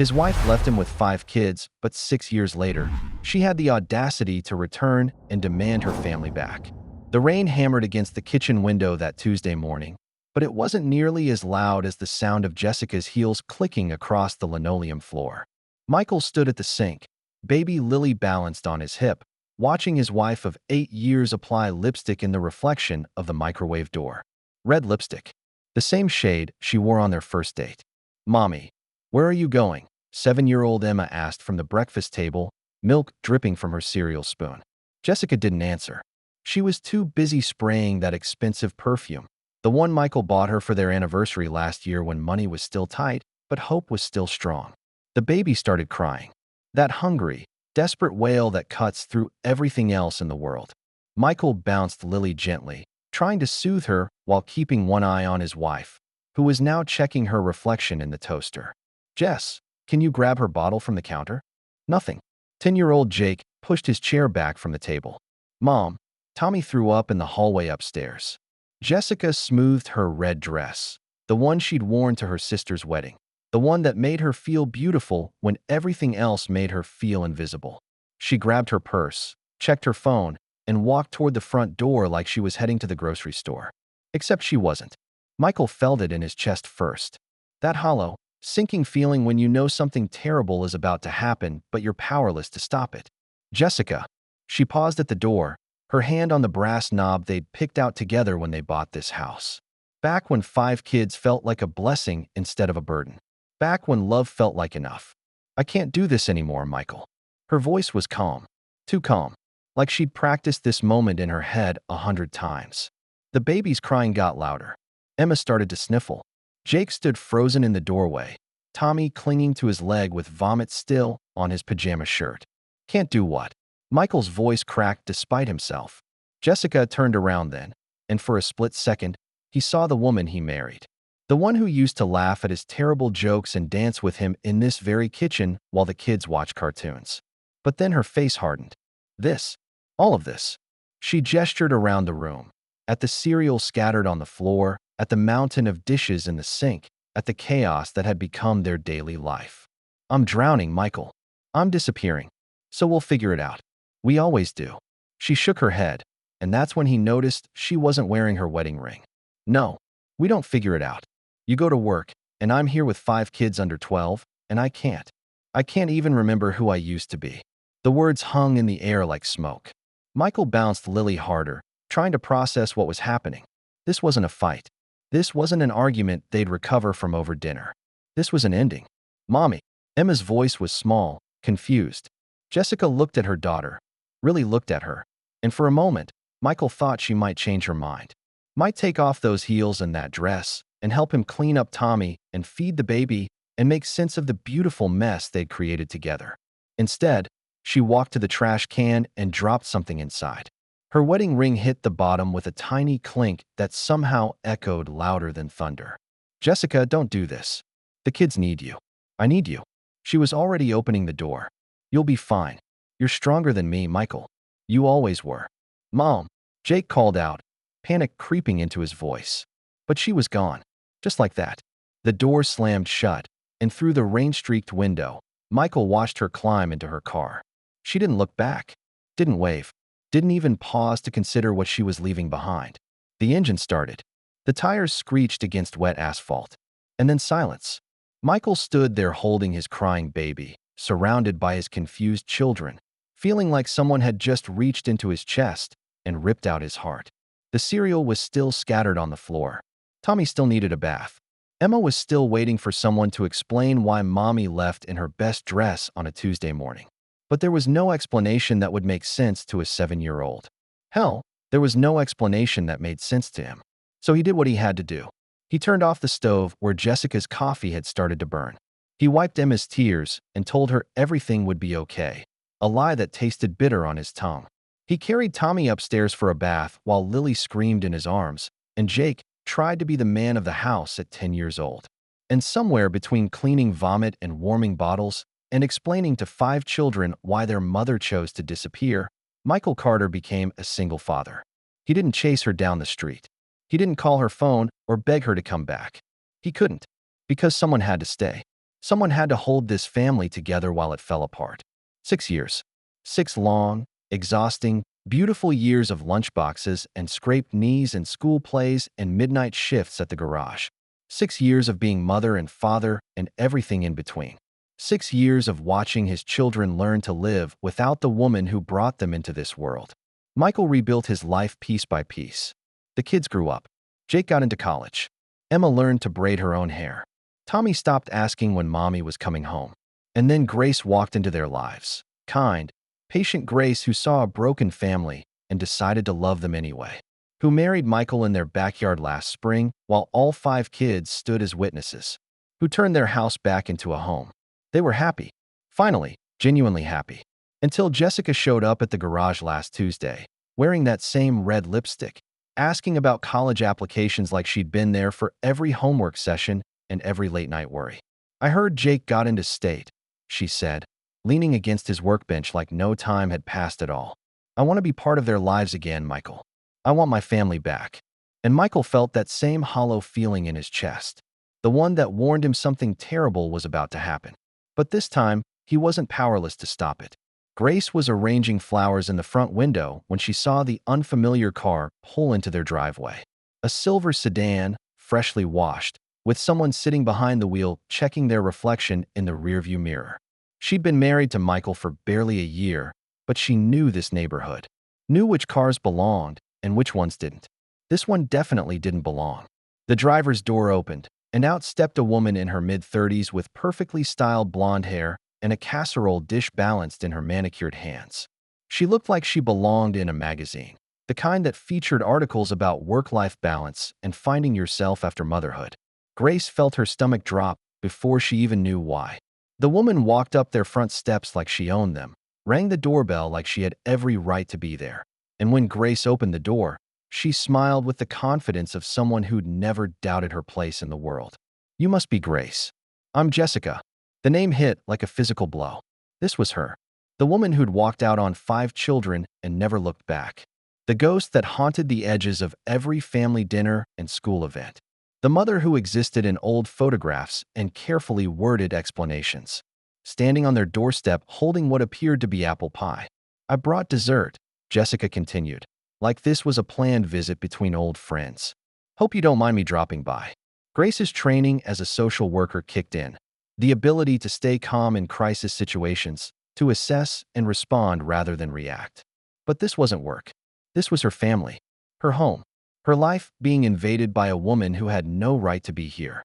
His wife left him with 5 kids, but 6 years later, she had the audacity to return and demand her family back. The rain hammered against the kitchen window that Tuesday morning, but it wasn't nearly as loud as the sound of Jessica's heels clicking across the linoleum floor. Michael stood at the sink, baby Lily balanced on his hip, watching his wife of 8 years apply lipstick in the reflection of the microwave door. Red lipstick. The same shade she wore on their first date. "Mommy, where are you going?" 7-year-old Emma asked from the breakfast table, milk dripping from her cereal spoon. Jessica didn't answer. She was too busy spraying that expensive perfume, the one Michael bought her for their anniversary last year when money was still tight, but hope was still strong. The baby started crying. That hungry, desperate wail that cuts through everything else in the world. Michael bounced Lily gently, trying to soothe her while keeping one eye on his wife, who was now checking her reflection in the toaster. "Jess, can you grab her bottle from the counter?" "Nothing." 10-year-old Jake pushed his chair back from the table. "Mom, Tommy threw up in the hallway upstairs." Jessica smoothed her red dress, the one she'd worn to her sister's wedding, the one that made her feel beautiful when everything else made her feel invisible. She grabbed her purse, checked her phone, and walked toward the front door like she was heading to the grocery store. Except she wasn't. Michael felt it in his chest first. That hollow, sinking feeling when you know something terrible is about to happen, but you're powerless to stop it. "Jessica." She paused at the door, her hand on the brass knob they'd picked out together when they bought this house. Back when 5 kids felt like a blessing instead of a burden. Back when love felt like enough. "I can't do this anymore, Michael." Her voice was calm. Too calm. Like she'd practiced this moment in her head 100 times. The baby's crying got louder. Emma started to sniffle. Jake stood frozen in the doorway, Tommy clinging to his leg with vomit still on his pajama shirt. "Can't do what?" Michael's voice cracked despite himself. Jessica turned around then, and for a split second, he saw the woman he married. The one who used to laugh at his terrible jokes and dance with him in this very kitchen while the kids watched cartoons. But then her face hardened. "This. All of this." She gestured around the room, at the cereal scattered on the floor, at the mountain of dishes in the sink, at the chaos that had become their daily life. "I'm drowning, Michael. I'm disappearing. So we'll figure it out. We always do." She shook her head, and that's when he noticed she wasn't wearing her wedding ring. "No, we don't figure it out. You go to work, and I'm here with 5 kids under 12, and I can't. I can't even remember who I used to be." The words hung in the air like smoke. Michael bounced Lily harder, trying to process what was happening. This wasn't a fight. This wasn't an argument they'd recover from over dinner. This was an ending. "Mommy." Emma's voice was small, confused. Jessica looked at her daughter, really looked at her, and for a moment, Michael thought she might change her mind. Might take off those heels and that dress, and help him clean up Tommy and feed the baby and make sense of the beautiful mess they'd created together. Instead, she walked to the trash can and dropped something inside. Her wedding ring hit the bottom with a tiny clink that somehow echoed louder than thunder. "Jessica, don't do this. The kids need you. I need you." She was already opening the door. "You'll be fine. You're stronger than me, Michael. You always were." "Mom," Jake called out, panic creeping into his voice. But she was gone. Just like that. The door slammed shut, and through the rain-streaked window, Michael watched her climb into her car. She didn't look back, didn't wave, didn't even pause to consider what she was leaving behind. The engine started. The tires screeched against wet asphalt. And then silence. Michael stood there holding his crying baby, surrounded by his confused children, feeling like someone had just reached into his chest and ripped out his heart. The cereal was still scattered on the floor. Tommy still needed a bath. Emma was still waiting for someone to explain why Mommy left in her best dress on a Tuesday morning. But there was no explanation that would make sense to a 7-year-old. Hell, there was no explanation that made sense to him. So he did what he had to do. He turned off the stove where Jessica's coffee had started to burn. He wiped Emma's tears and told her everything would be okay, a lie that tasted bitter on his tongue. He carried Tommy upstairs for a bath while Lily screamed in his arms, and Jake tried to be the man of the house at 10 years old. And somewhere between cleaning vomit and warming bottles and explaining to 5 children why their mother chose to disappear, Michael Carter became a single father. He didn't chase her down the street. He didn't call her phone or beg her to come back. He couldn't, because someone had to stay. Someone had to hold this family together while it fell apart. 6 years. 6 long, exhausting, beautiful years of lunchboxes and scraped knees and school plays and midnight shifts at the garage. 6 years of being mother and father and everything in between. 6 years of watching his children learn to live without the woman who brought them into this world. Michael rebuilt his life piece by piece. The kids grew up. Jake got into college. Emma learned to braid her own hair. Tommy stopped asking when mommy was coming home. And then Grace walked into their lives. Kind, patient Grace who saw a broken family and decided to love them anyway. Who married Michael in their backyard last spring while all 5 kids stood as witnesses. Who turned their house back into a home. They were happy. Finally, genuinely happy. Until Jessica showed up at the garage last Tuesday, wearing that same red lipstick, asking about college applications like she'd been there for every homework session and every late-night worry. "I heard Jake got into state," she said, leaning against his workbench like no time had passed at all. "I want to be part of their lives again, Michael. I want my family back." And Michael felt that same hollow feeling in his chest, the one that warned him something terrible was about to happen. But this time, he wasn't powerless to stop it. Grace was arranging flowers in the front window when she saw the unfamiliar car pull into their driveway. A silver sedan, freshly washed, with someone sitting behind the wheel checking their reflection in the rearview mirror. She'd been married to Michael for barely a year, but she knew this neighborhood, knew which cars belonged and which ones didn't. This one definitely didn't belong. The driver's door opened, and out stepped a woman in her mid-30s with perfectly styled blonde hair and a casserole dish balanced in her manicured hands. She looked like she belonged in a magazine, the kind that featured articles about work-life balance and finding yourself after motherhood. Grace felt her stomach drop before she even knew why. The woman walked up their front steps like she owned them, rang the doorbell like she had every right to be there. And when Grace opened the door, she smiled with the confidence of someone who'd never doubted her place in the world. "You must be Grace. I'm Jessica." The name hit like a physical blow. This was her. The woman who'd walked out on 5 children and never looked back. The ghost that haunted the edges of every family dinner and school event. The mother who existed in old photographs and carefully worded explanations. Standing on their doorstep holding what appeared to be apple pie. "I brought dessert," Jessica continued, like this was a planned visit between old friends. "Hope you don't mind me dropping by." Grace's training as a social worker kicked in. The ability to stay calm in crisis situations, to assess and respond rather than react. But this wasn't work. This was her family, her home, her life being invaded by a woman who had no right to be here.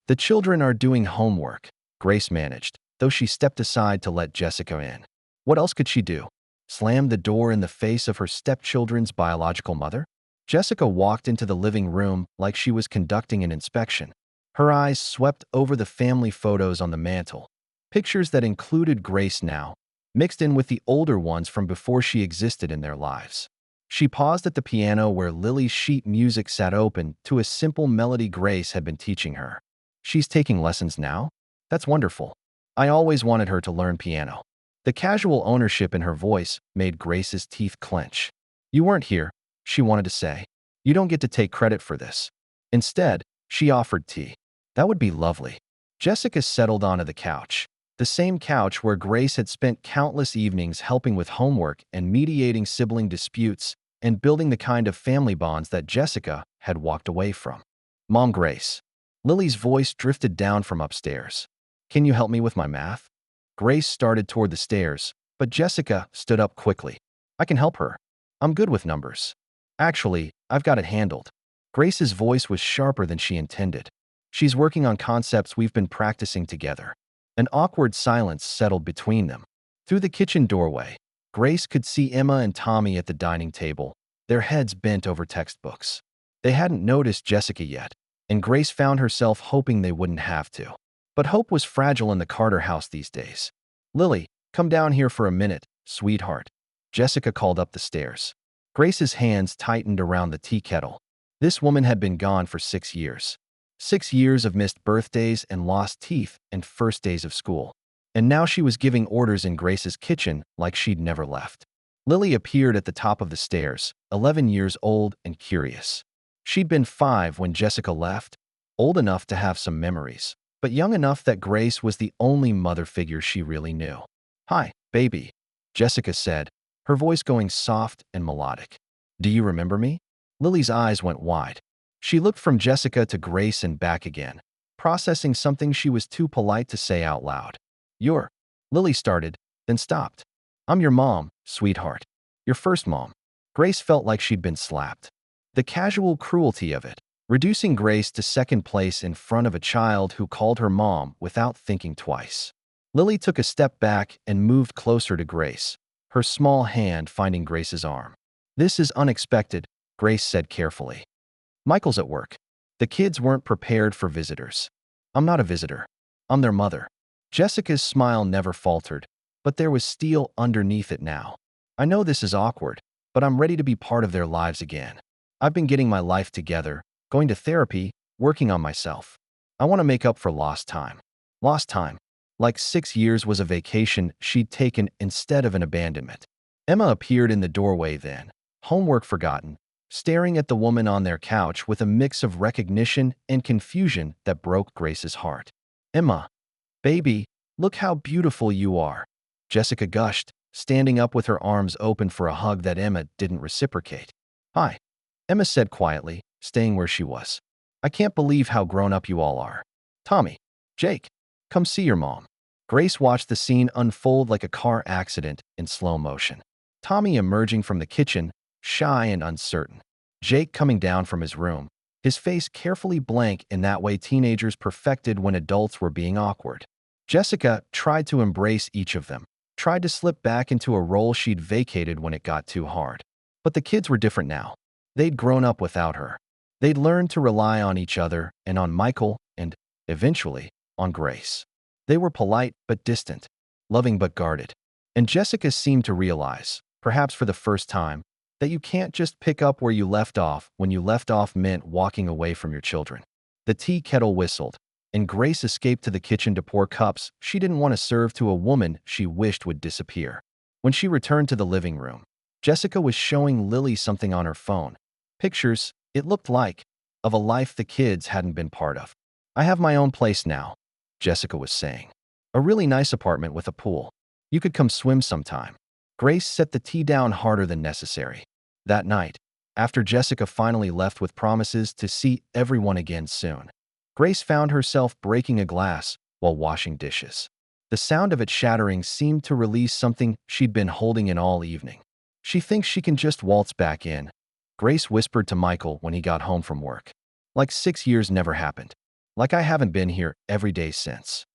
"The children are doing homework," Grace managed, though she stepped aside to let Jessica in. What else could she do? Slam the door in the face of her stepchildren's biological mother? Jessica walked into the living room like she was conducting an inspection. Her eyes swept over the family photos on the mantel, pictures that included Grace now, mixed in with the older ones from before she existed in their lives. She paused at the piano where Lily's sheet music sat open to a simple melody Grace had been teaching her. "She's taking lessons now? That's wonderful. I always wanted her to learn piano." The casual ownership in her voice made Grace's teeth clench. "You weren't here," she wanted to say. "You don't get to take credit for this." Instead, she offered tea. "That would be lovely." Jessica settled onto the couch, the same couch where Grace had spent countless evenings helping with homework and mediating sibling disputes and building the kind of family bonds that Jessica had walked away from. "Mom, Grace." Lily's voice drifted down from upstairs. "Can you help me with my math?" Grace started toward the stairs, but Jessica stood up quickly. "I can help her. I'm good with numbers. Actually, I've got it handled." Grace's voice was sharper than she intended. "She's working on concepts we've been practicing together." An awkward silence settled between them. Through the kitchen doorway, Grace could see Emma and Tommy at the dining table, their heads bent over textbooks. They hadn't noticed Jessica yet, and Grace found herself hoping they wouldn't have to. But hope was fragile in the Carter house these days. "Lily, come down here for a minute, sweetheart," Jessica called up the stairs. Grace's hands tightened around the tea kettle. This woman had been gone for 6 years. 6 years of missed birthdays and lost teeth and first days of school. And now she was giving orders in Grace's kitchen like she'd never left. Lily appeared at the top of the stairs, 11 years old and curious. She'd been 5 when Jessica left, old enough to have some memories, but young enough that Grace was the only mother figure she really knew. "Hi, baby," Jessica said, her voice going soft and melodic. "Do you remember me?" Lily's eyes went wide. She looked from Jessica to Grace and back again, processing something she was too polite to say out loud. "You're," Lily started, then stopped. "I'm your mom, sweetheart. Your first mom." Grace felt like she'd been slapped. The casual cruelty of it, reducing Grace to second place in front of a child who called her mom without thinking twice. Lily took a step back and moved closer to Grace, her small hand finding Grace's arm. "This is unexpected," Grace said carefully. "Michael's at work. The kids weren't prepared for visitors." "I'm not a visitor. I'm their mother." Jessica's smile never faltered, but there was steel underneath it now. "I know this is awkward, but I'm ready to be part of their lives again. I've been getting my life together, going to therapy, working on myself. I want to make up for lost time." Lost time. Like 6 years was a vacation she'd taken instead of an abandonment. Emma appeared in the doorway then, homework forgotten, staring at the woman on their couch with a mix of recognition and confusion that broke Grace's heart. "Emma, baby, look how beautiful you are," Jessica gushed, standing up with her arms open for a hug that Emma didn't reciprocate. "Hi," Emma said quietly, staying where she was. "I can't believe how grown up you all are. Tommy, Jake, come see your mom." Grace watched the scene unfold like a car accident in slow motion. Tommy emerging from the kitchen, shy and uncertain. Jake coming down from his room, his face carefully blank in that way teenagers perfected when adults were being awkward. Jessica tried to embrace each of them, tried to slip back into a role she'd vacated when it got too hard. But the kids were different now. They'd grown up without her. They'd learned to rely on each other and on Michael and, eventually, on Grace. They were polite but distant, loving but guarded. And Jessica seemed to realize, perhaps for the first time, that you can't just pick up where you left off when you left off meant walking away from your children. The tea kettle whistled, and Grace escaped to the kitchen to pour cups she didn't want to serve to a woman she wished would disappear. When she returned to the living room, Jessica was showing Lily something on her phone. Pictures, it looked like, of a life the kids hadn't been part of. "I have my own place now," Jessica was saying. "A really nice apartment with a pool. You could come swim sometime." Grace set the tea down harder than necessary. That night, after Jessica finally left with promises to see everyone again soon, Grace found herself breaking a glass while washing dishes. The sound of it shattering seemed to release something she'd been holding in all evening. "She thinks she can just waltz back in," Grace whispered to Michael when he got home from work. "Like 6 years never happened. Like I haven't been here every day since."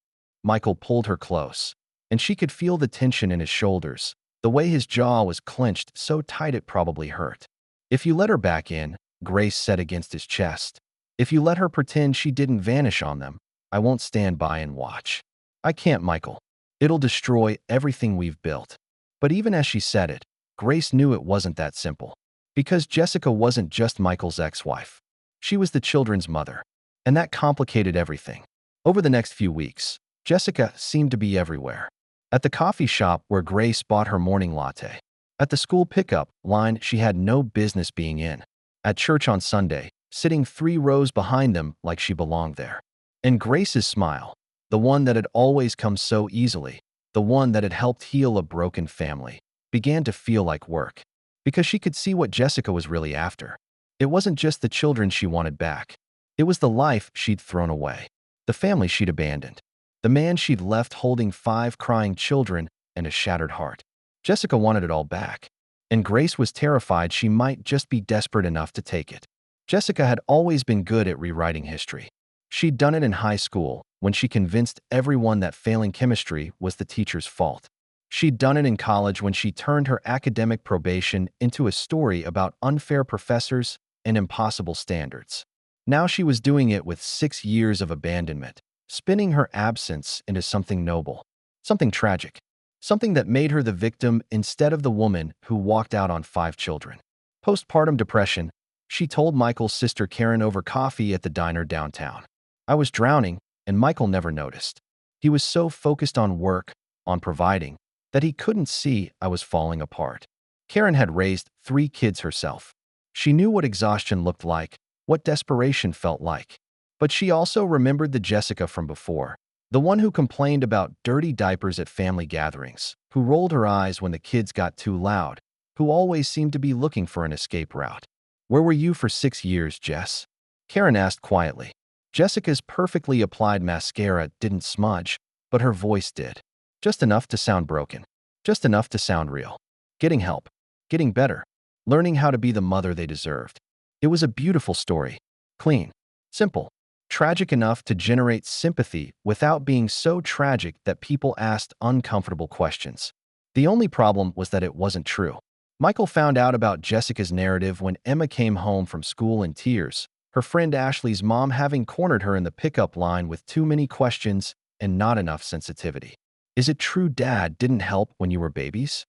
Michael pulled her close, and she could feel the tension in his shoulders, the way his jaw was clenched so tight it probably hurt. "If you let her back in," Grace said against his chest, "if you let her pretend she didn't vanish on them, I won't stand by and watch." "I can't, Michael. It'll destroy everything we've built." But even as she said it, Grace knew it wasn't that simple. Because Jessica wasn't just Michael's ex-wife. She was the children's mother. And that complicated everything. Over the next few weeks, Jessica seemed to be everywhere. At the coffee shop where Grace bought her morning latte. At the school pickup line she had no business being in. At church on Sunday, sitting 3 rows behind them like she belonged there. And Grace's smile, the one that had always come so easily, the one that had helped heal a broken family, began to feel like work. Because she could see what Jessica was really after. It wasn't just the children she wanted back. It was the life she'd thrown away, the family she'd abandoned, the man she'd left holding 5 crying children and a shattered heart. Jessica wanted it all back, and Grace was terrified she might just be desperate enough to take it. Jessica had always been good at rewriting history. She'd done it in high school when she convinced everyone that failing chemistry was the teacher's fault. She'd done it in college when she turned her academic probation into a story about unfair professors and impossible standards. Now she was doing it with 6 years of abandonment, spinning her absence into something noble, something tragic, something that made her the victim instead of the woman who walked out on 5 children. Postpartum depression, she told Michael's sister Karen over coffee at the diner downtown. "I was drowning, and Michael never noticed. He was so focused on work, on providing, that he couldn't see I was falling apart." Karen had raised 3 kids herself. She knew what exhaustion looked like, what desperation felt like. But she also remembered the Jessica from before, the one who complained about dirty diapers at family gatherings, who rolled her eyes when the kids got too loud, who always seemed to be looking for an escape route. "Where were you for 6 years, Jess?" Karen asked quietly. Jessica's perfectly applied mascara didn't smudge, but her voice did. Just enough to sound broken. Just enough to sound real. Getting help. Getting better. Learning how to be the mother they deserved. It was a beautiful story. Clean. Simple. Tragic enough to generate sympathy without being so tragic that people asked uncomfortable questions. The only problem was that it wasn't true. Michael found out about Jessica's narrative when Emma came home from school in tears, her friend Ashley's mom having cornered her in the pickup line with too many questions and not enough sensitivity. "Is it true Dad didn't help when you were babies?"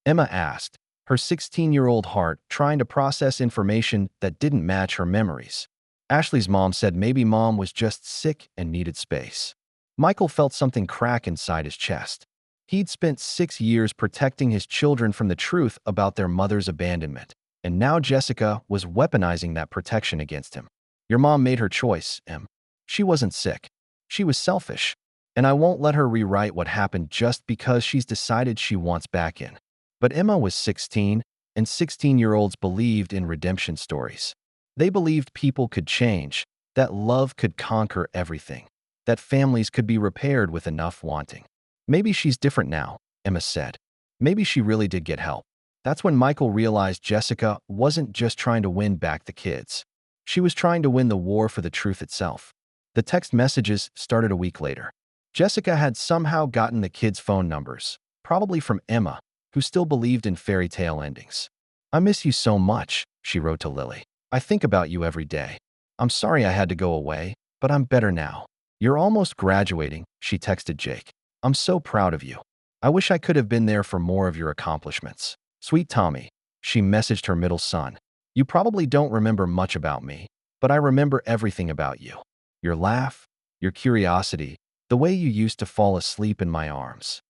Emma asked, her 16-year-old heart trying to process information that didn't match her memories. Ashley's mom said maybe Mom was just sick and needed space. Michael felt something crack inside his chest. He'd spent 6 years protecting his children from the truth about their mother's abandonment, and now Jessica was weaponizing that protection against him. "Your mom made her choice, Em. She wasn't sick. She was selfish, and I won't let her rewrite what happened just because she's decided she wants back in." But Emma was 16, and 16-year-olds believed in redemption stories. They believed people could change, that love could conquer everything, that families could be repaired with enough wanting. "Maybe she's different now," Emma said. Maybe she really did get help. That's when Michael realized Jessica wasn't just trying to win back the kids. She was trying to win the war for the truth itself. The text messages started a week later. Jessica had somehow gotten the kids' phone numbers, probably from Emma, who still believed in fairy tale endings. "I miss you so much," she wrote to Lily. "I think about you every day. I'm sorry I had to go away, but I'm better now. You're almost graduating," she texted Jake. "I'm so proud of you. I wish I could have been there for more of your accomplishments. Sweet Tommy," she messaged her middle son. "You probably don't remember much about me, but I remember everything about you. Your laugh, your curiosity, the way you used to fall asleep in my arms."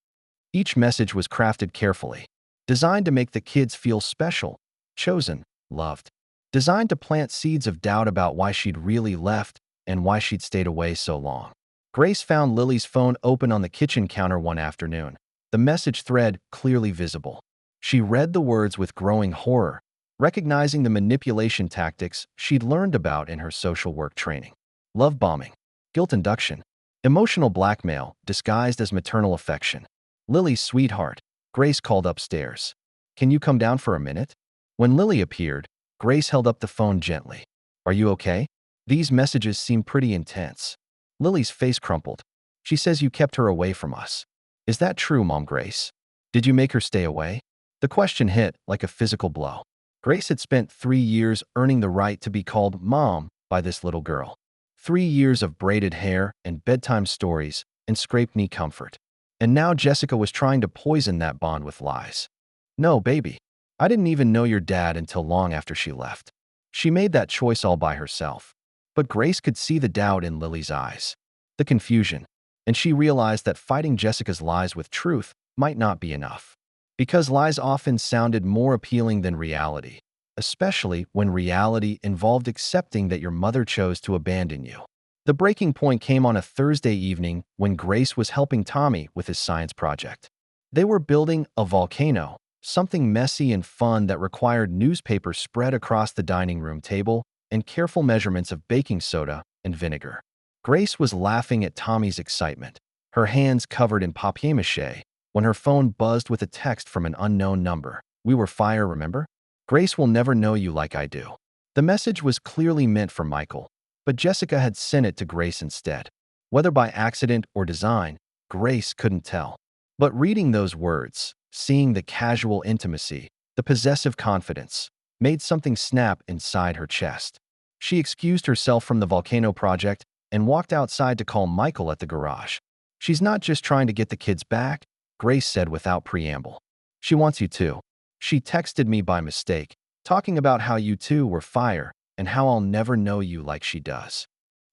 Each message was crafted carefully, designed to make the kids feel special, chosen, loved. Designed to plant seeds of doubt about why she'd really left and why she'd stayed away so long. Grace found Lily's phone open on the kitchen counter one afternoon, the message thread clearly visible. She read the words with growing horror, recognizing the manipulation tactics she'd learned about in her social work training. Love bombing, guilt induction, emotional blackmail disguised as maternal affection. "Lily's sweetheart," Grace called upstairs. "Can you come down for a minute?" When Lily appeared, Grace held up the phone gently. "Are you okay? These messages seem pretty intense." Lily's face crumpled. "She says you kept her away from us." "Is that true, Mom Grace? Did you make her stay away?" The question hit like a physical blow. Grace had spent 3 years earning the right to be called Mom by this little girl. 3 years of braided hair and bedtime stories and scraped-knee comfort. And now Jessica was trying to poison that bond with lies. "No, baby. I didn't even know your dad until long after she left. She made that choice all by herself." But Grace could see the doubt in Lily's eyes, the confusion, and she realized that fighting Jessica's lies with truth might not be enough. Because lies often sounded more appealing than reality, especially when reality involved accepting that your mother chose to abandon you. The breaking point came on a Thursday evening when Grace was helping Tommy with his science project. They were building a volcano, something messy and fun that required newspaper spread across the dining room table and careful measurements of baking soda and vinegar. Grace was laughing at Tommy's excitement, her hands covered in papier-mâché, when her phone buzzed with a text from an unknown number. "We were fire, remember? Grace will never know you like I do." The message was clearly meant for Michael, but Jessica had sent it to Grace instead. Whether by accident or design, Grace couldn't tell. But reading those words, seeing the casual intimacy, the possessive confidence, made something snap inside her chest. She excused herself from the volcano project and walked outside to call Michael at the garage. "She's not just trying to get the kids back," Grace said without preamble. "She wants you too. She texted me by mistake, talking about how you two were fire and how I'll never know you like she does."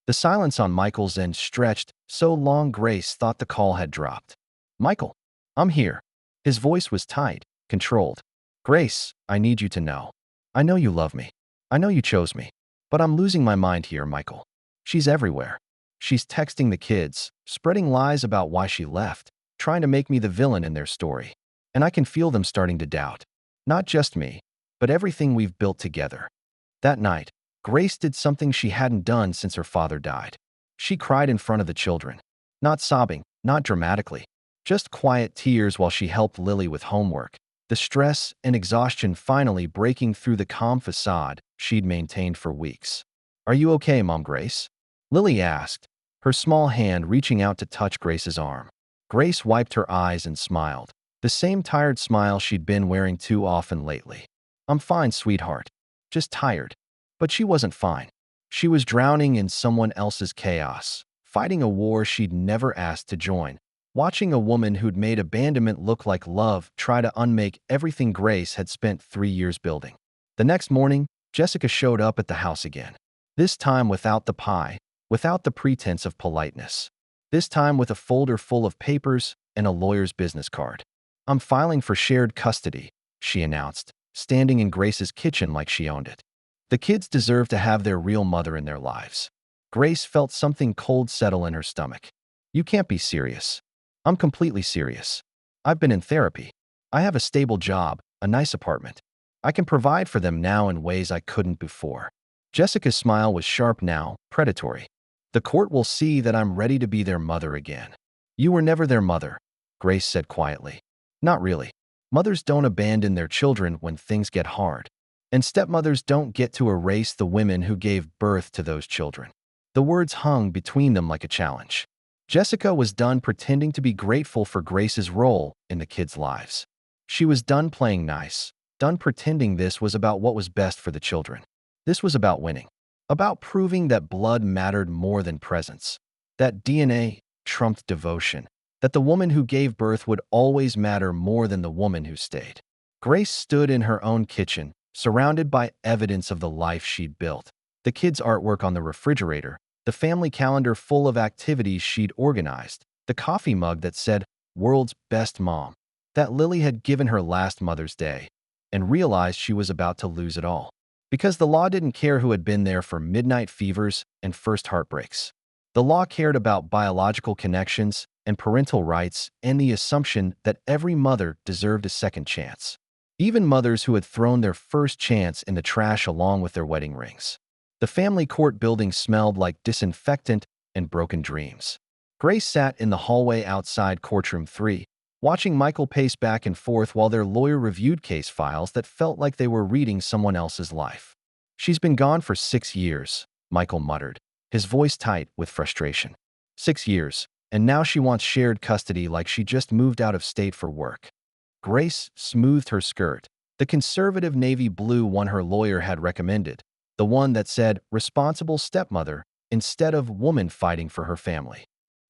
The silence on Michael's end stretched so long Grace thought the call had dropped. "Michael, I'm here." His voice was tight, controlled. "Grace, I need you to know. I know you love me. I know you chose me. But I'm losing my mind here, Michael. She's everywhere. She's texting the kids, spreading lies about why she left, trying to make me the villain in their story. And I can feel them starting to doubt. Not just me, but everything we've built together. That night, Grace did something she hadn't done since her father died. She cried in front of the children. Not sobbing, not dramatically. Just quiet tears while she helped Lily with homework. The stress and exhaustion finally breaking through the calm facade she'd maintained for weeks. "Are you okay, Mom Grace?" Lily asked, her small hand reaching out to touch Grace's arm. Grace wiped her eyes and smiled, the same tired smile she'd been wearing too often lately. "I'm fine, sweetheart. Just tired." But she wasn't fine. She was drowning in someone else's chaos, fighting a war she'd never asked to join, watching a woman who'd made abandonment look like love try to unmake everything Grace had spent 3 years building. The next morning, Jessica showed up at the house again. This time without the pie, without the pretense of politeness. This time with a folder full of papers and a lawyer's business card. "I'm filing for shared custody," she announced, standing in Grace's kitchen like she owned it. The kids deserve to have their real mother in their lives. Grace felt something cold settle in her stomach. "You can't be serious." "I'm completely serious. I've been in therapy. I have a stable job, a nice apartment. I can provide for them now in ways I couldn't before." Jessica's smile was sharp now, predatory. "The court will see that I'm ready to be their mother again." "You were never their mother," Grace said quietly. "Not really. Mothers don't abandon their children when things get hard. And stepmothers don't get to erase the women who gave birth to those children." The words hung between them like a challenge. Jessica was done pretending to be grateful for Grace's role in the kids' lives. She was done playing nice, done pretending this was about what was best for the children. This was about winning, about proving that blood mattered more than presence, that DNA trumped devotion, that the woman who gave birth would always matter more than the woman who stayed. Grace stood in her own kitchen, surrounded by evidence of the life she'd built. The kids' artwork on the refrigerator, the family calendar full of activities she'd organized, the coffee mug that said, "World's Best Mom," that Lily had given her last Mother's Day, and realized she was about to lose it all. Because the law didn't care who had been there for midnight fevers and first heartbreaks. The law cared about biological connections and parental rights and the assumption that every mother deserved a second chance. Even mothers who had thrown their first chance in the trash along with their wedding rings. The family court building smelled like disinfectant and broken dreams. Grace sat in the hallway outside courtroom 3, watching Michael pace back and forth while their lawyer reviewed case files that felt like they were reading someone else's life. "She's been gone for 6 years, Michael muttered, his voice tight with frustration. 6 years, and now she wants shared custody like she just moved out of state for work." Grace smoothed her skirt, the conservative navy blue one her lawyer had recommended, the one that said responsible stepmother instead of woman fighting for her family.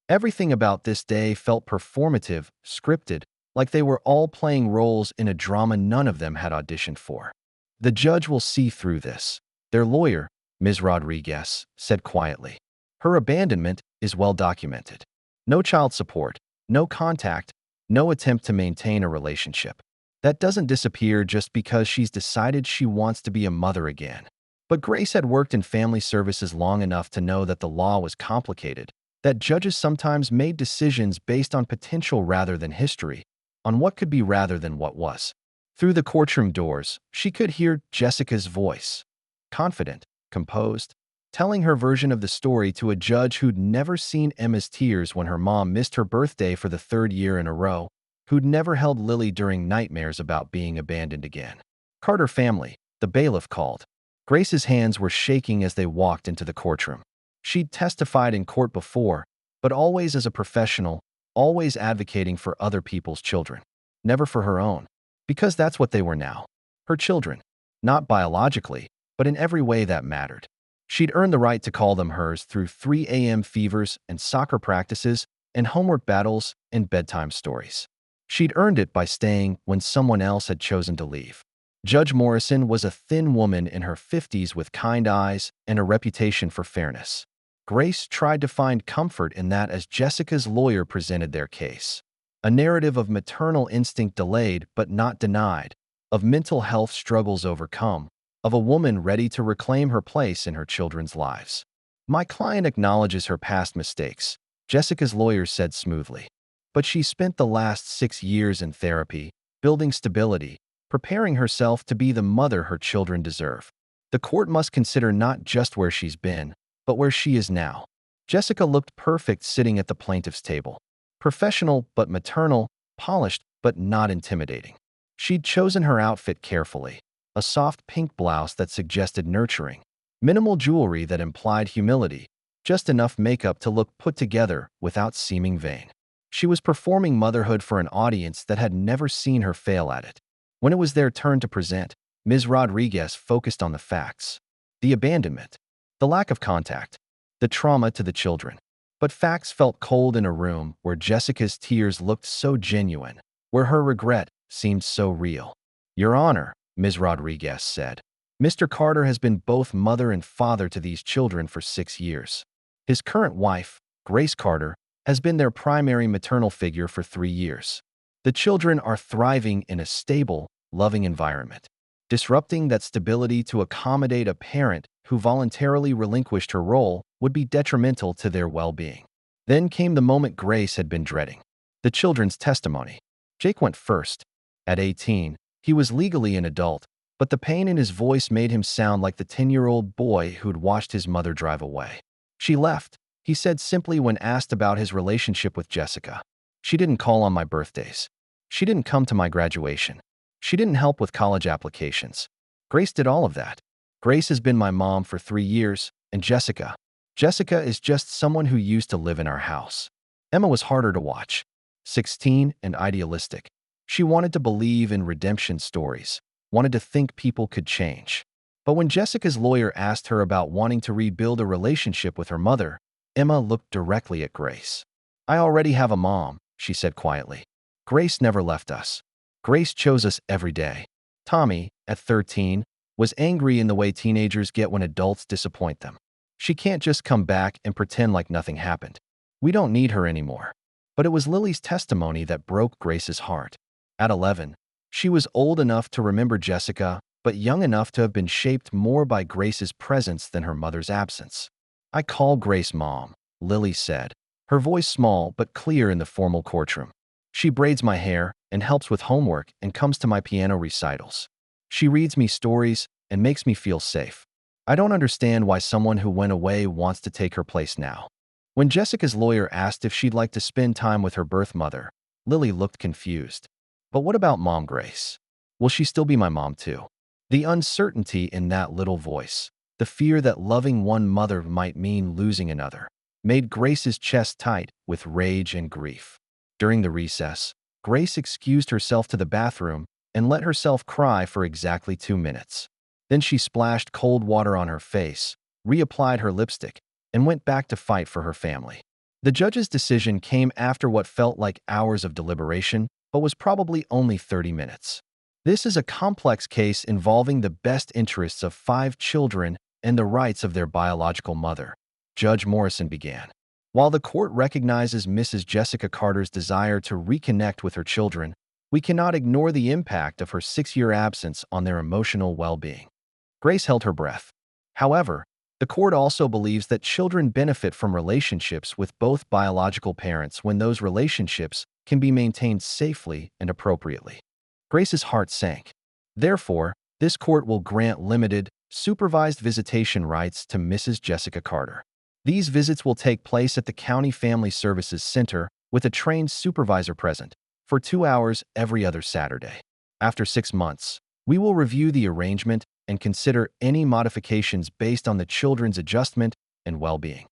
Everything about this day felt performative, scripted, like they were all playing roles in a drama none of them had auditioned for. "The judge will see through this," their lawyer, Ms. Rodriguez, said quietly. "Her abandonment is well documented. No child support, no contact, no attempt to maintain a relationship. That doesn't disappear just because she's decided she wants to be a mother again." But Grace had worked in family services long enough to know that the law was complicated, that judges sometimes made decisions based on potential rather than history, on what could be rather than what was. Through the courtroom doors, she could hear Jessica's voice, confident, composed, telling her version of the story to a judge who'd never seen Emma's tears when her mom missed her birthday for the 3rd year in a row, who'd never held Lily during nightmares about being abandoned again. "Carter family," the bailiff called. Grace's hands were shaking as they walked into the courtroom. She'd testified in court before, but always as a professional, always advocating for other people's children. Never for her own. Because that's what they were now. Her children. Not biologically, but in every way that mattered. She'd earned the right to call them hers through 3 a.m. fevers and soccer practices and homework battles and bedtime stories. She'd earned it by staying when someone else had chosen to leave. Judge Morrison was a thin woman in her 50s with kind eyes and a reputation for fairness. Grace tried to find comfort in that as Jessica's lawyer presented their case. A narrative of maternal instinct delayed but not denied, of mental health struggles overcome, of a woman ready to reclaim her place in her children's lives. My client acknowledges her past mistakes, Jessica's lawyer said smoothly. But she spent the last 6 years in therapy, building stability, preparing herself to be the mother her children deserve. The court must consider not just where she's been, but where she is now. Jessica looked perfect sitting at the plaintiff's table. Professional but maternal, polished but not intimidating. She'd chosen her outfit carefully, a soft pink blouse that suggested nurturing, minimal jewelry that implied humility, just enough makeup to look put together without seeming vain. She was performing motherhood for an audience that had never seen her fail at it. When it was their turn to present, Ms. Rodriguez focused on the facts. The abandonment, the lack of contact, the trauma to the children. But facts felt cold in a room where Jessica's tears looked so genuine, where her regret seemed so real. Your Honor, Ms. Rodriguez said, Mr. Carter has been both mother and father to these children for 6 years. His current wife, Grace Carter, has been their primary maternal figure for 3 years. The children are thriving in a stable, loving environment. Disrupting that stability to accommodate a parent who voluntarily relinquished her role would be detrimental to their well-being. Then came the moment Grace had been dreading. The children's testimony. Jake went first. At 18, he was legally an adult, but the pain in his voice made him sound like the 10-year-old boy who'd watched his mother drive away. She left, he said simply when asked about his relationship with Jessica. She didn't call on my birthdays. She didn't come to my graduation. She didn't help with college applications. Grace did all of that. Grace has been my mom for 3 years, and Jessica is just someone who used to live in our house. Emma was harder to watch. 16 and idealistic. She wanted to believe in redemption stories, wanted to think people could change. But when Jessica's lawyer asked her about wanting to rebuild a relationship with her mother, Emma looked directly at Grace. I already have a mom, she said quietly. Grace never left us. Grace chose us every day. Tommy, at 13, was angry in the way teenagers get when adults disappoint them. She can't just come back and pretend like nothing happened. We don't need her anymore. But it was Lily's testimony that broke Grace's heart. At 11, she was old enough to remember Jessica, but young enough to have been shaped more by Grace's presence than her mother's absence. I call Grace Mom, Lily said, her voice small but clear in the formal courtroom. She braids my hair and helps with homework and comes to my piano recitals. She reads me stories and makes me feel safe. I don't understand why someone who went away wants to take her place now. When Jessica's lawyer asked if she'd like to spend time with her birth mother, Lily looked confused. But what about Mom Grace? Will she still be my mom too? The uncertainty in that little voice, the fear that loving one mother might mean losing another, made Grace's chest tight with rage and grief. During the recess, Grace excused herself to the bathroom and let herself cry for exactly 2 minutes. Then she splashed cold water on her face, reapplied her lipstick, and went back to fight for her family. The judge's decision came after what felt like hours of deliberation, but was probably only 30 minutes. This is a complex case involving the best interests of 5 children and the rights of their biological mother. Judge Morrison began. While the court recognizes Mrs. Jessica Carter's desire to reconnect with her children, we cannot ignore the impact of her 6-year absence on their emotional well-being. Grace held her breath. However, the court also believes that children benefit from relationships with both biological parents when those relationships can be maintained safely and appropriately. Grace's heart sank. Therefore, this court will grant limited, supervised visitation rights to Mrs. Jessica Carter. These visits will take place at the County Family Services Center with a trained supervisor present for 2 hours every other Saturday. After 6 months, we will review the arrangement and consider any modifications based on the children's adjustment and well-being.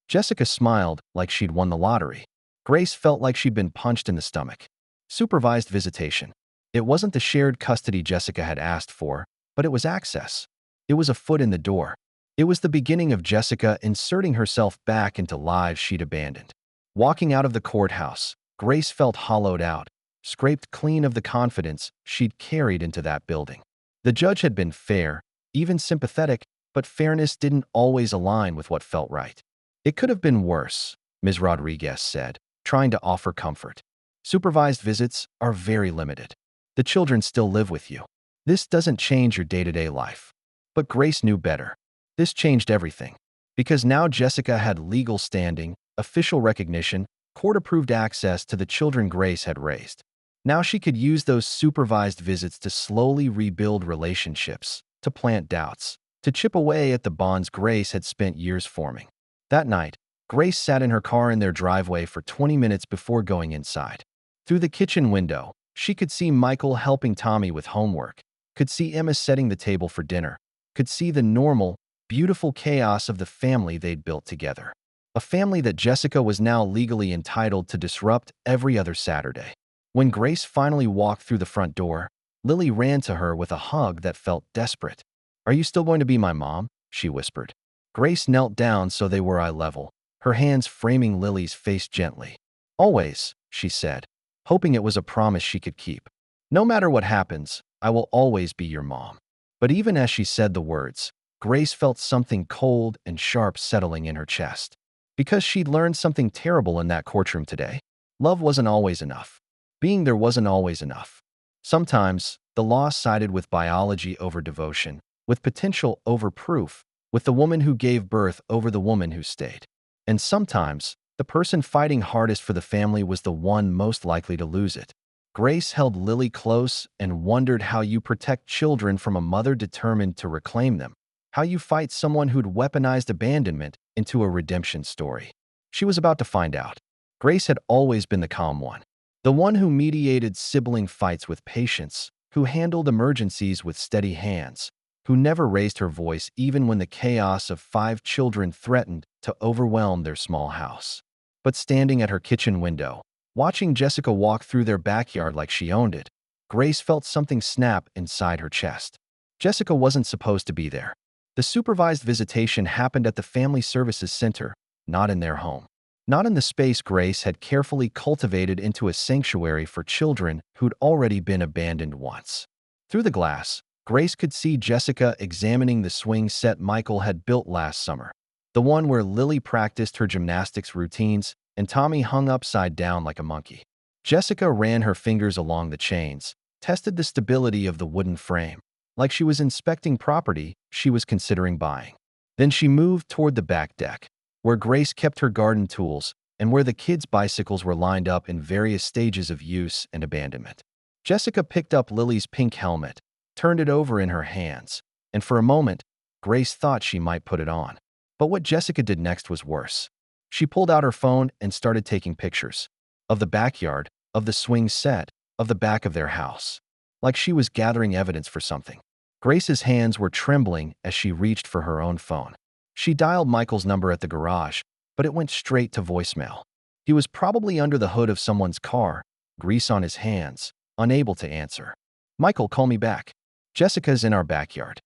Jessica smiled like she'd won the lottery. Grace felt like she'd been punched in the stomach. Supervised visitation. It wasn't the shared custody Jessica had asked for, but it was access. It was a foot in the door. It was the beginning of Jessica inserting herself back into lives she'd abandoned. Walking out of the courthouse, Grace felt hollowed out, scraped clean of the confidence she'd carried into that building. The judge had been fair, even sympathetic, but fairness didn't always align with what felt right. It could have been worse, Ms. Rodriguez said, trying to offer comfort. Supervised visits are very limited. The children still live with you. This doesn't change your day-to-day life. But Grace knew better. This changed everything. Because now Jessica had legal standing, official recognition, court-approved access to the children Grace had raised. Now she could use those supervised visits to slowly rebuild relationships, to plant doubts, to chip away at the bonds Grace had spent years forming. That night, Grace sat in her car in their driveway for 20 minutes before going inside. Through the kitchen window, she could see Michael helping Tommy with homework, could see Emma setting the table for dinner, could see the normal, beautiful chaos of the family they'd built together. A family that Jessica was now legally entitled to disrupt every other Saturday. When Grace finally walked through the front door, Lily ran to her with a hug that felt desperate. "Are you still going to be my mom?" she whispered. Grace knelt down so they were eye level, her hands framing Lily's face gently. "Always," she said, hoping it was a promise she could keep. "No matter what happens, I will always be your mom." But even as she said the words, Grace felt something cold and sharp settling in her chest. Because she'd learned something terrible in that courtroom today. Love wasn't always enough. Being there wasn't always enough. Sometimes, the law sided with biology over devotion, with potential over proof, with the woman who gave birth over the woman who stayed. And sometimes, the person fighting hardest for the family was the one most likely to lose it. Grace held Lily close and wondered how you protect children from a mother determined to reclaim them, how you fight someone who'd weaponized abandonment into a redemption story. She was about to find out. Grace had always been the calm one, the one who mediated sibling fights with patience, who handled emergencies with steady hands, who never raised her voice even when the chaos of 5 children threatened to overwhelm their small house. But standing at her kitchen window, watching Jessica walk through their backyard like she owned it, Grace felt something snap inside her chest. Jessica wasn't supposed to be there. The supervised visitation happened at the Family Services Center, not in their home. Not in the space Grace had carefully cultivated into a sanctuary for children who'd already been abandoned once. Through the glass, Grace could see Jessica examining the swing set Michael had built last summer, the one where Lily practiced her gymnastics routines and Tommy hung upside down like a monkey. Jessica ran her fingers along the chains, tested the stability of the wooden frame, like she was inspecting property she was considering buying. Then she moved toward the back deck, where Grace kept her garden tools and where the kids' bicycles were lined up in various stages of use and abandonment. Jessica picked up Lily's pink helmet, turned it over in her hands, and for a moment, Grace thought she might put it on. But what Jessica did next was worse. She pulled out her phone and started taking pictures of the backyard, of the swing set, of the back of their house, like she was gathering evidence for something. Grace's hands were trembling as she reached for her own phone. She dialed Michael's number at the garage, but it went straight to voicemail. He was probably under the hood of someone's car, grease on his hands, unable to answer. "Michael, call me back. Jessica's in our backyard."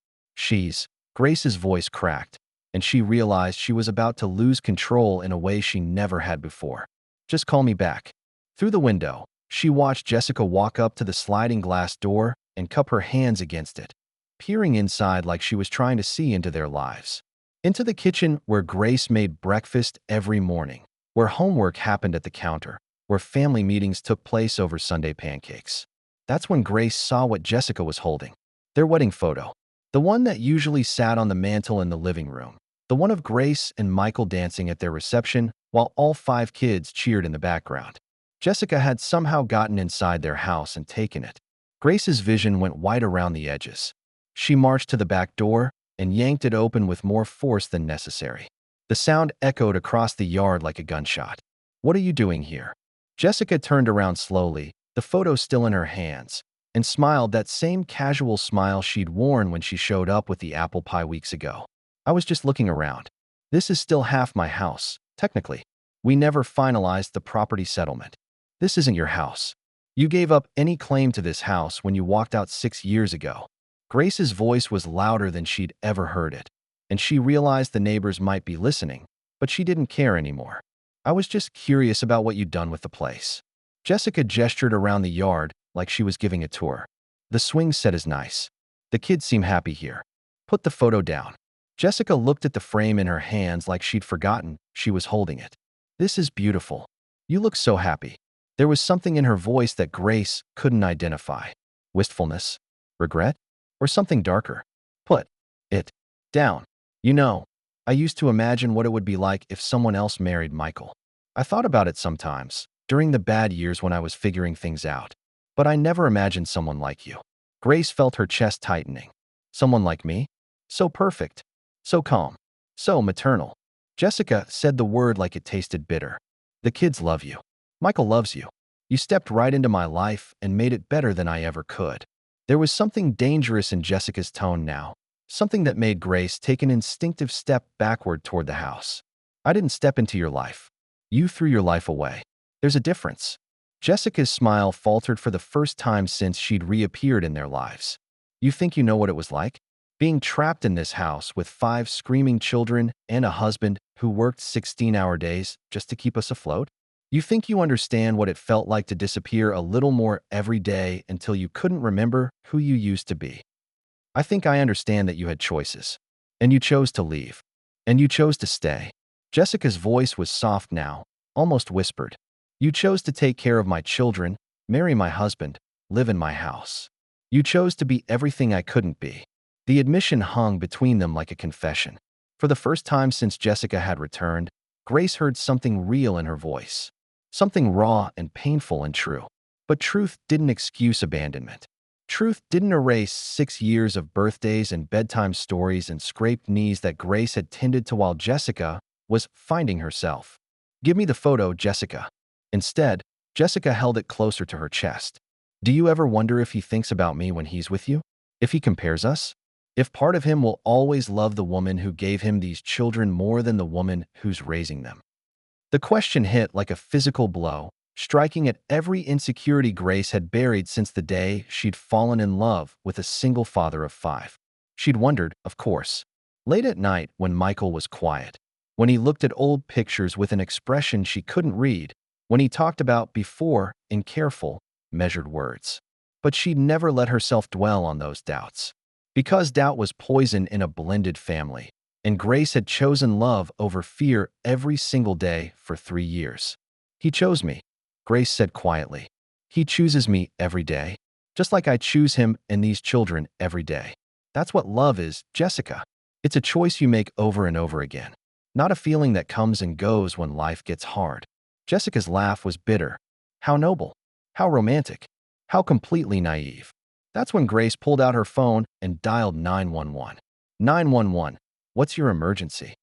Grace's voice cracked, and she realized she was about to lose control in a way she never had before. "Just call me back." Through the window, she watched Jessica walk up to the sliding glass door and cup her hands against it, peering inside like she was trying to see into their lives. Into the kitchen where Grace made breakfast every morning, where homework happened at the counter, where family meetings took place over Sunday pancakes. That's when Grace saw what Jessica was holding. Their wedding photo. The one that usually sat on the mantel in the living room. The one of Grace and Michael dancing at their reception while all 5 kids cheered in the background. Jessica had somehow gotten inside their house and taken it. Grace's vision went white around the edges. She marched to the back door and yanked it open with more force than necessary. The sound echoed across the yard like a gunshot. "What are you doing here?" Jessica turned around slowly, the photo still in her hands, and smiled that same casual smile she'd worn when she showed up with the apple pie weeks ago. "I was just looking around. This is still half my house, technically. We never finalized the property settlement. This isn't your house. You gave up any claim to this house when you walked out 6 years ago." Grace's voice was louder than she'd ever heard it, and she realized the neighbors might be listening, but she didn't care anymore. "I was just curious about what you'd done with the place." Jessica gestured around the yard like she was giving a tour. "The swing set is nice. The kids seem happy here." "Put the photo down." Jessica looked at the frame in her hands like she'd forgotten she was holding it. "This is beautiful. You look so happy." There was something in her voice that Grace couldn't identify. Wistfulness? Regret? Or something darker? "Put it down. You know, I used to imagine what it would be like if someone else married Michael. I thought about it sometimes, during the bad years when I was figuring things out. But I never imagined someone like you. Grace felt her chest tightening. Someone like me? So perfect. So calm. So maternal. Jessica said the word like it tasted bitter. The kids love you. Michael loves you. You stepped right into my life and made it better than I ever could. There was something dangerous in Jessica's tone now, something that made Grace take an instinctive step backward toward the house. I didn't step into your life. You threw your life away. There's a difference. Jessica's smile faltered for the first time since she'd reappeared in their lives. You think you know what it was like? Being trapped in this house with 5 screaming children and a husband who worked 16-hour days just to keep us afloat? You think you understand what it felt like to disappear a little more every day until you couldn't remember who you used to be. I think I understand that you had choices. And you chose to leave. And you chose to stay. Jessica's voice was soft now, almost whispered. You chose to take care of my children, marry my husband, live in my house. You chose to be everything I couldn't be. The admission hung between them like a confession. For the first time since Jessica had returned, Grace heard something real in her voice. Something raw and painful and true. But truth didn't excuse abandonment. Truth didn't erase 6 years of birthdays and bedtime stories and scraped knees that Grace had tended to while Jessica was finding herself. Give me the photo, Jessica. Instead, Jessica held it closer to her chest. Do you ever wonder if he thinks about me when he's with you? If he compares us? If part of him will always love the woman who gave him these children more than the woman who's raising them? The question hit like a physical blow, striking at every insecurity Grace had buried since the day she'd fallen in love with a single father of 5. She'd wondered, of course, late at night when Michael was quiet, when he looked at old pictures with an expression she couldn't read, when he talked about before in careful, measured words. But she'd never let herself dwell on those doubts. Because doubt was poison in a blended family, and Grace had chosen love over fear every single day for 3 years. He chose me, Grace said quietly. He chooses me every day, just like I choose him and these children every day. That's what love is, Jessica. It's a choice you make over and over again, not a feeling that comes and goes when life gets hard. Jessica's laugh was bitter. How noble. How romantic. How completely naive. That's when Grace pulled out her phone and dialed 911. 911. What's your emergency?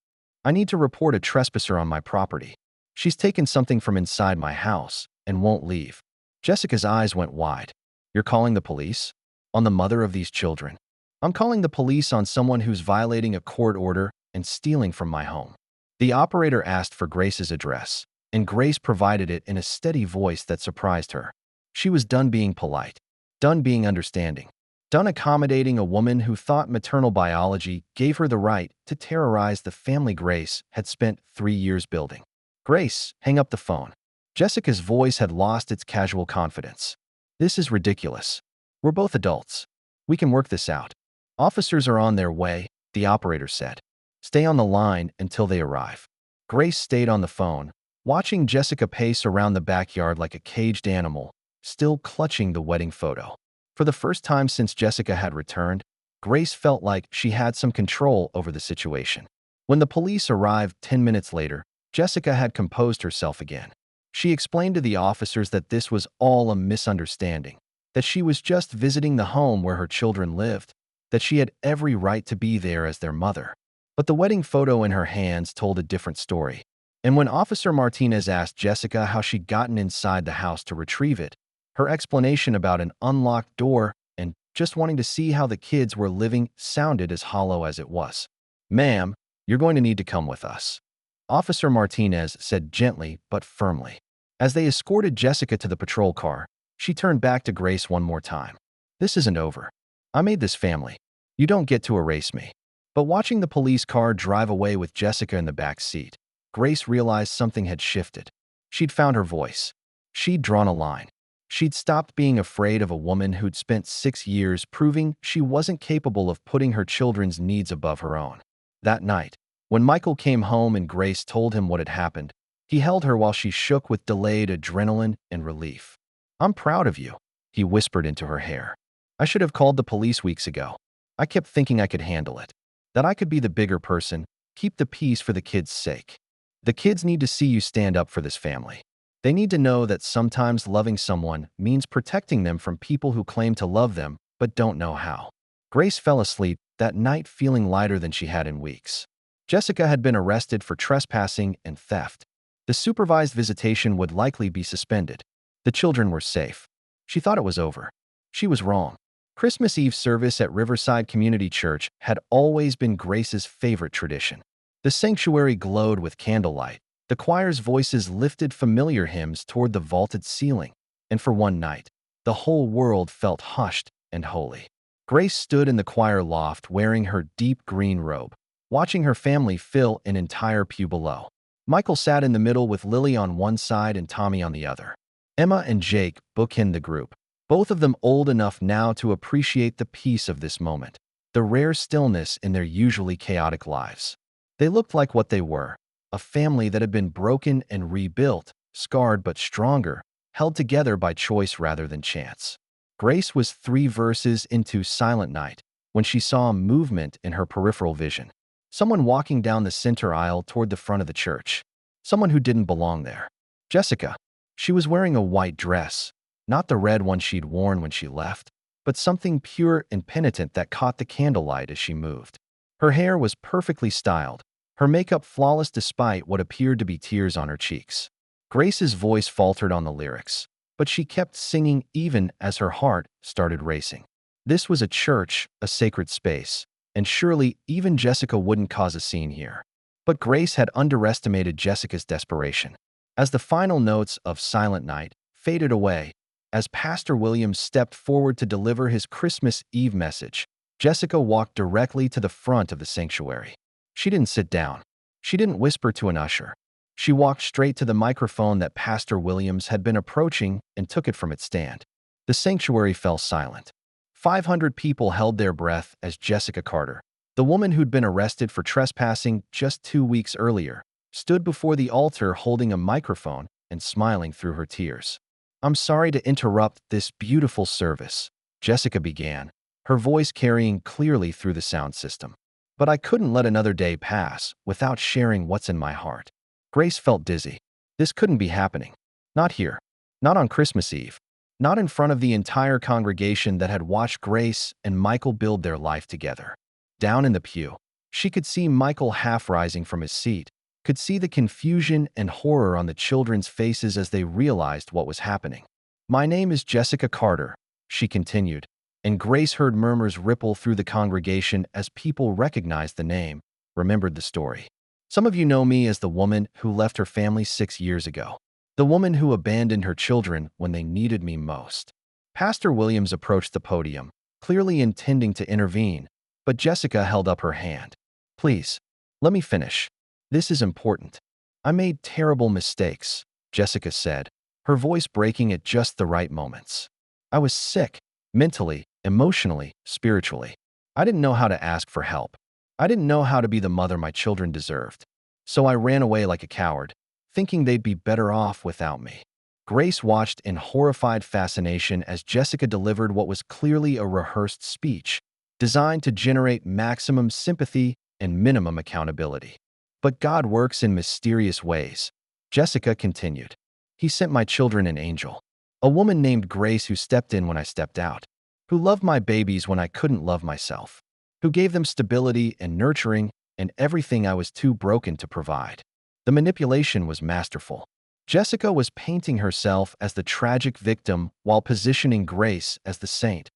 I need to report a trespasser on my property. She's taken something from inside my house and won't leave. Jessica's eyes went wide. You're calling the police? On the mother of these children? I'm calling the police on someone who's violating a court order and stealing from my home. The operator asked for Grace's address, and Grace provided it in a steady voice that surprised her. She was done being polite, done being understanding, done accommodating a woman who thought maternal biology gave her the right to terrorize the family Grace had spent 3 years building. Grace, hang up the phone. Jessica's voice had lost its casual confidence. This is ridiculous. We're both adults. We can work this out. Officers are on their way, the operator said. Stay on the line until they arrive. Grace stayed on the phone, watching Jessica pace around the backyard like a caged animal, still clutching the wedding photo. For the first time since Jessica had returned, Grace felt like she had some control over the situation. When the police arrived 10 minutes later, Jessica had composed herself again. She explained to the officers that this was all a misunderstanding, that she was just visiting the home where her children lived, that she had every right to be there as their mother. But the wedding photo in her hands told a different story. And when Officer Martinez asked Jessica how she'd gotten inside the house to retrieve it, her explanation about an unlocked door and just wanting to see how the kids were living sounded as hollow as it was. Ma'am, you're going to need to come with us, Officer Martinez said gently but firmly. As they escorted Jessica to the patrol car, she turned back to Grace one more time. This isn't over. I made this family. You don't get to erase me. But watching the police car drive away with Jessica in the back seat, Grace realized something had shifted. She'd found her voice. She'd drawn a line. She'd stopped being afraid of a woman who'd spent 6 years proving she wasn't capable of putting her children's needs above her own. That night, when Michael came home and Grace told him what had happened, he held her while she shook with delayed adrenaline and relief. I'm proud of you, he whispered into her hair. I should have called the police weeks ago. I kept thinking I could handle it, that I could be the bigger person, Keep the peace for the kids' sake. The kids need to see you stand up for this family. They need to know that sometimes loving someone means protecting them from people who claim to love them but don't know how. Grace fell asleep that night feeling lighter than she had in weeks. Jessica had been arrested for trespassing and theft. The supervised visitation would likely be suspended. The children were safe. She thought it was over. She was wrong. Christmas Eve service at Riverside Community Church had always been Grace's favorite tradition. The sanctuary glowed with candlelight. The choir's voices lifted familiar hymns toward the vaulted ceiling, and for one night, the whole world felt hushed and holy. Grace stood in the choir loft wearing her deep green robe, watching her family fill an entire pew below. Michael sat in the middle with Lily on one side and Tommy on the other. Emma and Jake bookend the group, both of them old enough now to appreciate the peace of this moment, the rare stillness in their usually chaotic lives. They looked like what they were, a family that had been broken and rebuilt, scarred but stronger, held together by choice rather than chance. Grace was 3 verses into Silent Night when she saw movement in her peripheral vision. Someone walking down the center aisle toward the front of the church. Someone who didn't belong there. Jessica. She was wearing a white dress, not the red one she'd worn when she left, but something pure and penitent that caught the candlelight as she moved. Her hair was perfectly styled, her makeup flawless despite what appeared to be tears on her cheeks. Grace's voice faltered on the lyrics, but she kept singing even as her heart started racing. This was a church, a sacred space, and surely even Jessica wouldn't cause a scene here. But Grace had underestimated Jessica's desperation. As the final notes of Silent Night faded away, as Pastor Williams stepped forward to deliver his Christmas Eve message, Jessica walked directly to the front of the sanctuary. She didn't sit down. She didn't whisper to an usher. She walked straight to the microphone that Pastor Williams had been approaching and took it from its stand. The sanctuary fell silent. 500 people held their breath as Jessica Carter, the woman who'd been arrested for trespassing just 2 weeks earlier, stood before the altar holding a microphone and smiling through her tears. "I'm sorry to interrupt this beautiful service," Jessica began, her voice carrying clearly through the sound system. "But I couldn't let another day pass without sharing what's in my heart." Grace felt dizzy. This couldn't be happening. Not here. Not on Christmas Eve. Not in front of the entire congregation that had watched Grace and Michael build their life together. Down in the pew, she could see Michael half rising from his seat, could see the confusion and horror on the children's faces as they realized what was happening. "My name is Jessica Carter," she continued, and Grace heard murmurs ripple through the congregation as people recognized the name, remembered the story. "Some of you know me as the woman who left her family 6 years ago. The woman who abandoned her children when they needed me most." Pastor Williams approached the podium, clearly intending to intervene, but Jessica held up her hand. "Please, let me finish. This is important. I made terrible mistakes," Jessica said, her voice breaking at just the right moments. "I was sick, mentally, emotionally, spiritually. I didn't know how to ask for help. I didn't know how to be the mother my children deserved. So I ran away like a coward, thinking they'd be better off without me." Grace watched in horrified fascination as Jessica delivered what was clearly a rehearsed speech, designed to generate maximum sympathy and minimum accountability. "But God works in mysterious ways," Jessica continued. "He sent my children an angel, a woman named Grace who stepped in when I stepped out, who loved my babies when I couldn't love myself, who gave them stability and nurturing and everything I was too broken to provide. The manipulation was masterful." Jessica was painting herself as the tragic victim while positioning Grace as the saint,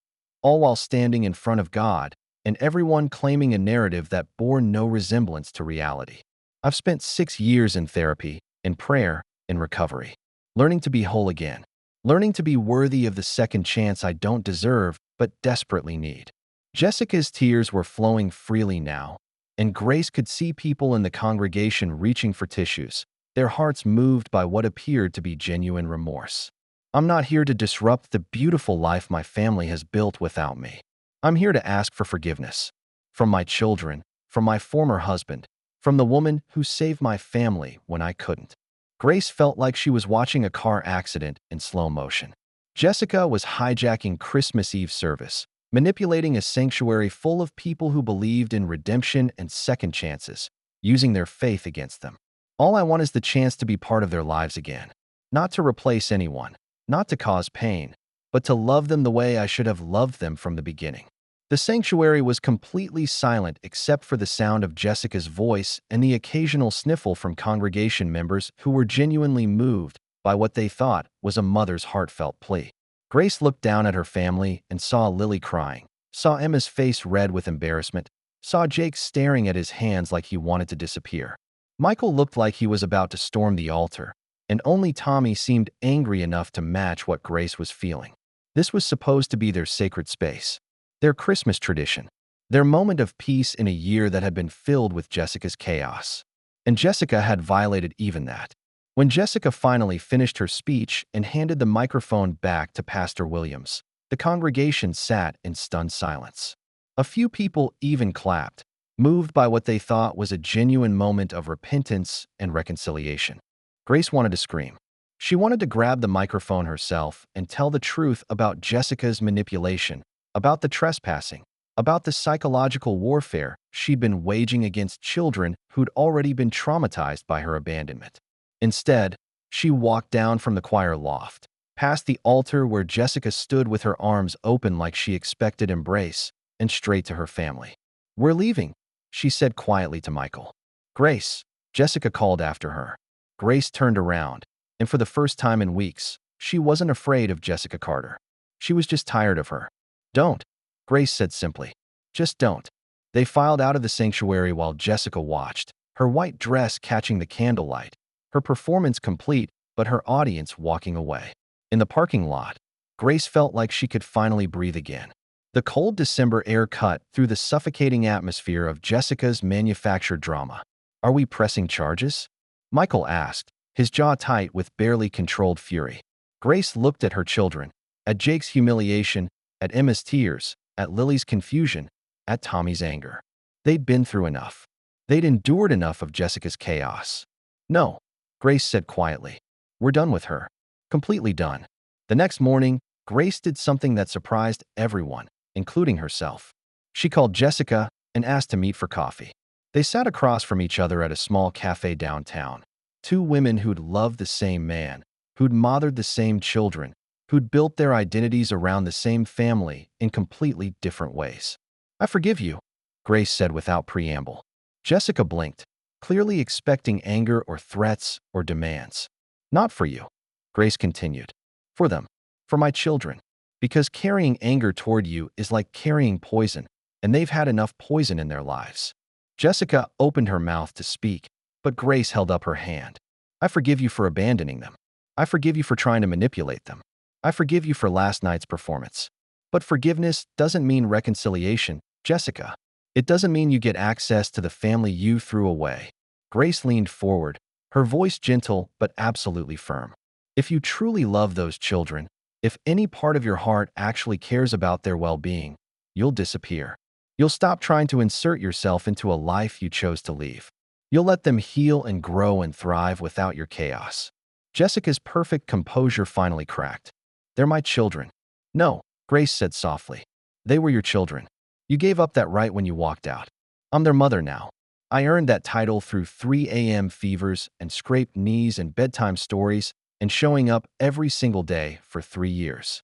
all while standing in front of God and everyone claiming a narrative that bore no resemblance to reality. "I've spent 6 years in therapy, in prayer, in recovery, learning to be whole again, learning to be worthy of the second chance I don't deserve but desperately need." Jessica's tears were flowing freely now, and Grace could see people in the congregation reaching for tissues, their hearts moved by what appeared to be genuine remorse. "I'm not here to disrupt the beautiful life my family has built without me. I'm here to ask for forgiveness. From my children, from my former husband, from the woman who saved my family when I couldn't." Grace felt like she was watching a car accident in slow motion. Jessica was hijacking Christmas Eve service, manipulating a sanctuary full of people who believed in redemption and second chances, using their faith against them. All I want is the chance to be part of their lives again. Not to replace anyone, not to cause pain, but to love them the way I should have loved them from the beginning. The sanctuary was completely silent except for the sound of Jessica's voice and the occasional sniffle from congregation members who were genuinely moved by what they thought was a mother's heartfelt plea. Grace looked down at her family and saw Lily crying, saw Emma's face red with embarrassment, saw Jake staring at his hands like he wanted to disappear. Michael looked like he was about to storm the altar, and only Tommy seemed angry enough to match what Grace was feeling. This was supposed to be their sacred space, their Christmas tradition, their moment of peace in a year that had been filled with Jessica's chaos. And Jessica had violated even that. When Jessica finally finished her speech and handed the microphone back to Pastor Williams, the congregation sat in stunned silence. A few people even clapped, moved by what they thought was a genuine moment of repentance and reconciliation. Grace wanted to scream. She wanted to grab the microphone herself and tell the truth about Jessica's manipulation, about the trespassing, about the psychological warfare she'd been waging against children who'd already been traumatized by her abandonment. Instead, she walked down from the choir loft, past the altar where Jessica stood with her arms open like she expected embrace, and straight to her family. "We're leaving," she said quietly to Michael. "Grace," Jessica called after her. Grace turned around, and for the first time in weeks, she wasn't afraid of Jessica Carter. She was just tired of her. "Don't," Grace said simply. "Just don't." They filed out of the sanctuary while Jessica watched, her white dress catching the candlelight, her performance complete, but her audience walking away. In the parking lot, Grace felt like she could finally breathe again. The cold December air cut through the suffocating atmosphere of Jessica's manufactured drama. "Are we pressing charges?" Michael asked, his jaw tight with barely controlled fury. Grace looked at her children, at Jake's humiliation, at Emma's tears, at Lily's confusion, at Tommy's anger. They'd been through enough. They'd endured enough of Jessica's chaos. "No," Grace said quietly. "We're done with her. Completely done." The next morning, Grace did something that surprised everyone, including herself. She called Jessica and asked to meet for coffee. They sat across from each other at a small cafe downtown. Two women who'd loved the same man, who'd mothered the same children, who'd built their identities around the same family in completely different ways. "I forgive you," Grace said without preamble. Jessica blinked, clearly expecting anger or threats or demands. "Not for you," Grace continued. "For them. For my children. Because carrying anger toward you is like carrying poison, and they've had enough poison in their lives." Jessica opened her mouth to speak, but Grace held up her hand. "I forgive you for abandoning them. I forgive you for trying to manipulate them. I forgive you for last night's performance. But forgiveness doesn't mean reconciliation, Jessica. It doesn't mean you get access to the family you threw away." Grace leaned forward, her voice gentle but absolutely firm. "If you truly love those children, if any part of your heart actually cares about their well-being, you'll disappear. You'll stop trying to insert yourself into a life you chose to leave. You'll let them heal and grow and thrive without your chaos." Jessica's perfect composure finally cracked. "They're my children." "No," Grace said softly. "They were your children. You gave up that right when you walked out. I'm their mother now. I earned that title through 3 a.m. fevers and scraped knees and bedtime stories and showing up every single day for 3 years."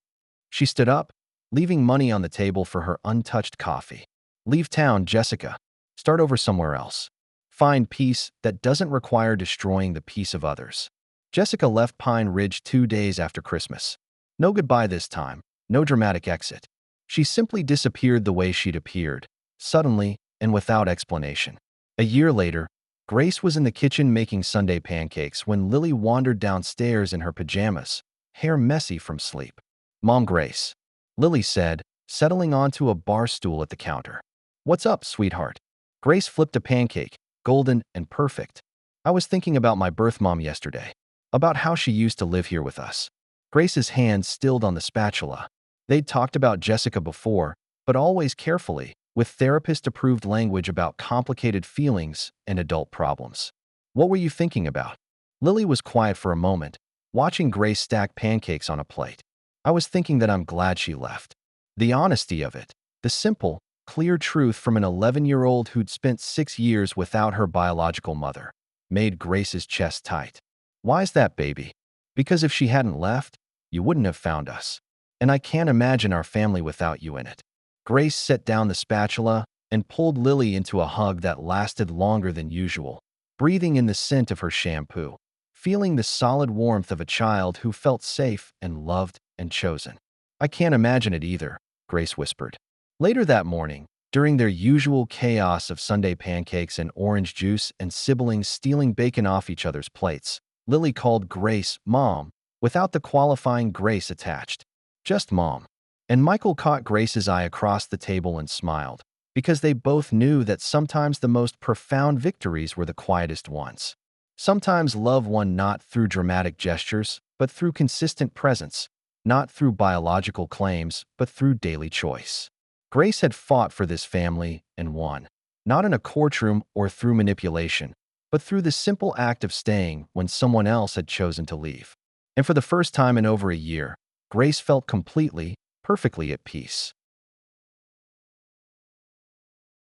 She stood up, leaving money on the table for her untouched coffee. "Leave town, Jessica. Start over somewhere else. Find peace that doesn't require destroying the peace of others." Jessica left Pine Ridge 2 days after Christmas. No goodbye this time, no dramatic exit. She simply disappeared the way she'd appeared, suddenly and without explanation. A year later, Grace was in the kitchen making Sunday pancakes when Lily wandered downstairs in her pajamas, hair messy from sleep. "Mom, Grace," Lily said, settling onto a bar stool at the counter. "What's up, sweetheart?" Grace flipped a pancake, golden and perfect. "I was thinking about my birth mom yesterday, about how she used to live here with us." Grace's hand stilled on the spatula. They'd talked about Jessica before, but always carefully, with therapist-approved language about complicated feelings and adult problems. "What were you thinking about?" Lily was quiet for a moment, watching Grace stack pancakes on a plate. "I was thinking that I'm glad she left. The honesty of it, the simple, Clear truth from an 11-year-old who'd spent 6 years without her biological mother made Grace's chest tight. Why's that, baby? Because if she hadn't left, you wouldn't have found us. And I can't imagine our family without you in it. Grace set down the spatula and pulled Lily into a hug that lasted longer than usual, breathing in the scent of her shampoo, feeling the solid warmth of a child who felt safe and loved and chosen. I can't imagine it either, Grace whispered. Later that morning, during their usual chaos of Sunday pancakes and orange juice and siblings stealing bacon off each other's plates, Lily called Grace Mom, without the qualifying Grace attached. Just Mom. And Michael caught Grace's eye across the table and smiled, because they both knew that sometimes the most profound victories were the quietest ones. Sometimes love won not through dramatic gestures, but through consistent presence, not through biological claims, but through daily choice. Grace had fought for this family and won, not in a courtroom or through manipulation, but through the simple act of staying when someone else had chosen to leave. And for the first time in over a year, Grace felt completely, perfectly at peace.